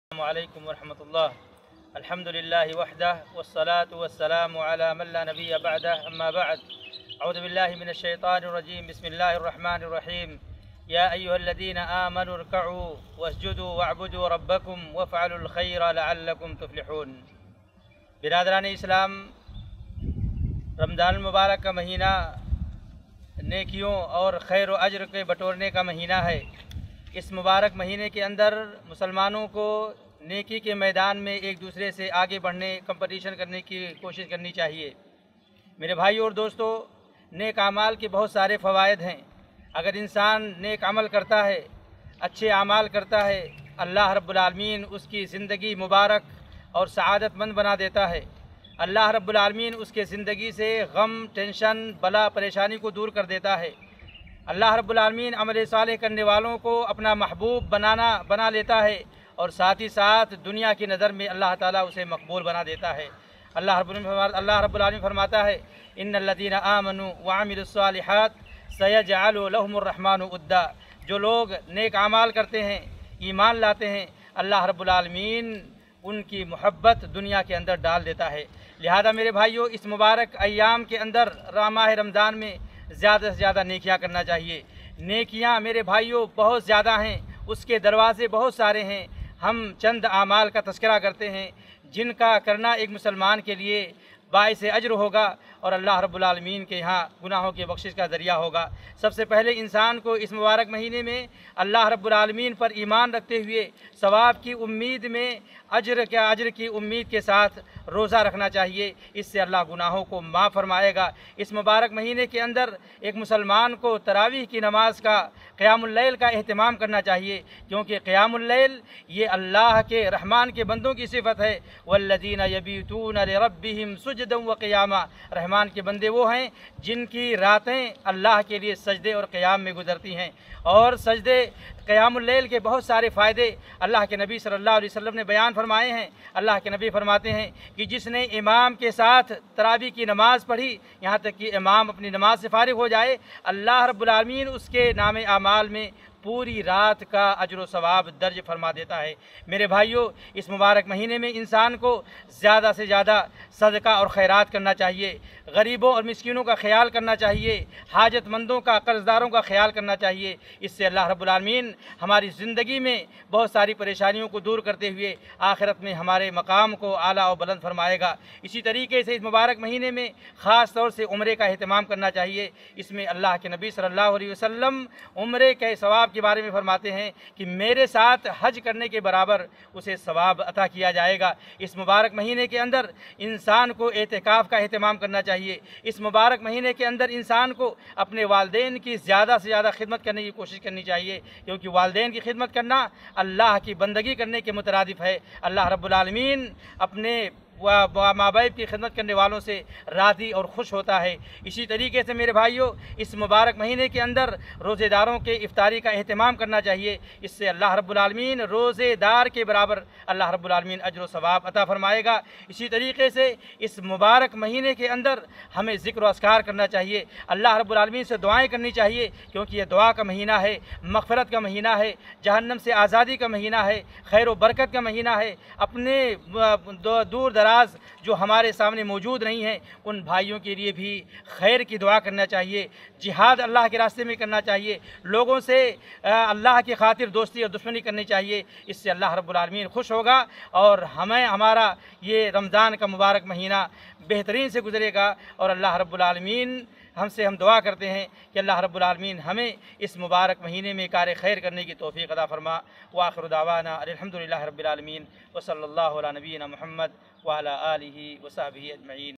अस्सलामुअलैकुम वरहमतुल्लाह। अल्हम्दुलिल्लाहि वहदह वस्सलातु वस्सलामु अला मन ला नबिय्य बअदह, अम्मा बअद। अऊज़ु बिल्लाहि मिनश शैतानिर रजीम। बिस्मिल्लाहिर रहमानिर रहीम। या अय्युहल्लज़ीना आमनू इरकऊ वस्जुदू वअबुदू रब्बकुम वफ़अलुल खैर लअल्लकुम तुफ़्लिहून। बिरादरान इस्लाम, रमज़ान मुबारक का महीना नेकियों और खैर व अज्र के बटोरने का महीना है। इस मुबारक महीने के अंदर मुसलमानों को नेकी के मैदान में एक दूसरे से आगे बढ़ने, कंपटीशन करने की कोशिश करनी चाहिए। मेरे भाई और दोस्तों, नेक आमाल के बहुत सारे फ़वाइद हैं। अगर इंसान नेक अमल करता है, अच्छे आमाल करता है, अल्लाह रब्बुल आलमीन उसकी ज़िंदगी मुबारक और सआदतमंद बना देता है। अल्लाह रब्बुल आलमीन उसके ज़िंदगी से गम, टेंशन, बला, परेशानी को दूर कर देता है। अल्लाह रब्बुल आलमीन अमल सालेह करने वालों को अपना महबूब बना लेता है और साथ ही साथ दुनिया की नज़र में अल्लाह ताला उसे मकबूल बना देता है। अल्लाह रब्बुल आलमीन फरमाता है, इन्नल्लज़ीना आमनू व अमिलुस्सालिहात सयजअलु लहुमुर रहमानु उद्दा। जो लोग नेक आमाल करते हैं, ईमान लाते हैं, अल्लाह रब्बुल आलमीन उनकी मोहब्बत दुनिया के अंदर डाल देता है। लिहाजा मेरे भाइयों, इस मुबारक अय्याम के अंदर माह रमज़ान में ज़्यादा से ज़्यादा नेकियां करना चाहिए। नेकियां मेरे भाइयों बहुत ज़्यादा हैं, उसके दरवाज़े बहुत सारे हैं। हम चंद आमाल का तज़किरा करते हैं जिनका करना एक मुसलमान के लिए बाइस अज्र होगा और अल्लाह रब्बुल आलमीन के यहाँ गुनाहों की बख्शिश का ज़रिया होगा। सबसे पहले इंसान को इस मुबारक महीने में अल्लाह रब्बुल आलमीन पर ईमान रखते हुए सवाब की उम्मीद में अज्र की उम्मीद के साथ रोज़ा रखना चाहिए। इससे अल्लाह गुनाहों को माफ़ फरमाएगा। इस मुबारक महीने के अंदर एक मुसलमान को तरावीह की नमाज का, क़यामुल लैल का एहतमाम करना चाहिए, क्योंकि क़यामुल लैल ये अल्लाह के रहमान के बंदों की सिफ़त है। वल्लज़ीना यबीतूना लिरब्बिहिम सुजदन व क़ियामा। रहमान के बंदे वो हैं जिनकी रातें अल्लाह के लिए सजदे और क़याम में गुजरती हैं। और सजदे क़यामुल लैल के बहुत सारे फ़ायदे अल्लाह के नबी सल्लल्लाहु अलैहि वसल्लम ने बयान फरमाए हैं। अल्लाह के नबी फरमाते हैं कि जिसने इमाम के साथ तरावी की नमाज़ पढ़ी, यहाँ तक कि इमाम अपनी नमाज से फारिग हो जाए, अल्लाह रब्बुल आलमीन उसके नामे आमाल में पूरी रात का अज्र व सवाब दर्ज फरमा देता है। मेरे भाइयों, इस मुबारक महीने में इंसान को ज़्यादा से ज़्यादा सदका और खैरात करना चाहिए। गरीबों और मिस्कीनों का ख्याल करना चाहिए। हाजतमंदों का, कर्ज़दारों का ख्याल करना चाहिए। इससे अल्लाह रब्बुल आलमीन हमारी ज़िंदगी में बहुत सारी परेशानियों को दूर करते हुए आखिरत में हमारे मकाम को आला और बुलंद फरमाएगा। इसी तरीके से इस मुबारक महीने में ख़ास तौर से उम्रे का अहतमाम करना चाहिए। इसमें अल्लाह के नबी सल्लल्लाहु अलैहि वसल्लम उम्रे के सवाब के बारे में फरमाते हैं कि मेरे साथ हज करने के बराबर उसे सवाब अता किया जाएगा। इस मुबारक महीने के अंदर इंसान को एतिकाफ़ का एहतमाम करना चाहिए। इस मुबारक महीने के अंदर इंसान को अपने वालिदैन की ज़्यादा से ज़्यादा खिदमत करने की कोशिश करनी चाहिए, क्योंकि वालिदैन की खिदमत करना अल्लाह की बंदगी करने के मुतरादिफ है। अल्लाह रब्बुल आलमीन अपने माँ बाप की खिदमत करने वालों से राज़ी और खुश होता है। इसी तरीके से मेरे भाइयों, इस मुबारक महीने के अंदर रोज़ेदारों के इफ्तारी का एहतमाम करना चाहिए। इससे अल्लाह रब्बुल आलमीन रोज़ेदार के बराबर अल्लाह रब्बुल आलमीन अज्र व सवाब अता फरमाएगा। इसी तरीके से इस मुबारक महीने के अंदर हमें ज़िक्र व अस्कार करना चाहिए, अल्लाह रब्बुल आलमीन से दुआएँ करनी चाहिए, क्योंकि यह दुआ का महीना है, मग़फ़िरत का महीना है, जहन्नम से आज़ादी का महीना है, खैर व बरकत का महीना है। अपने दूर दराज जो हमारे सामने मौजूद नहीं हैं, उन भाइयों के लिए भी खैर की दुआ करना चाहिए। जिहाद अल्लाह के रास्ते में करना चाहिए। लोगों से अल्लाह की खातिर दोस्ती और दुश्मनी करनी चाहिए। इससे अल्लाह रब्बुल आलमीन खुश होगा और हमारा ये रमज़ान का मुबारक महीना बेहतरीन से गुजरेगा। और अल्लाह रब्बुल आलमीन हम दुआ करते हैं कि अल्लाह रब्बुल आलमीन हमें इस मुबारक महीने में कार खैर करने की तौफ़ीक़ अता फरमा। व आखिरु दावाना अल्हम्दुलिल्लाहि रब्बिल आलमीन व सल्लल्लाहु अला नबीना मुहम्मद व अला आलिहि व सहबिहि अजमईन।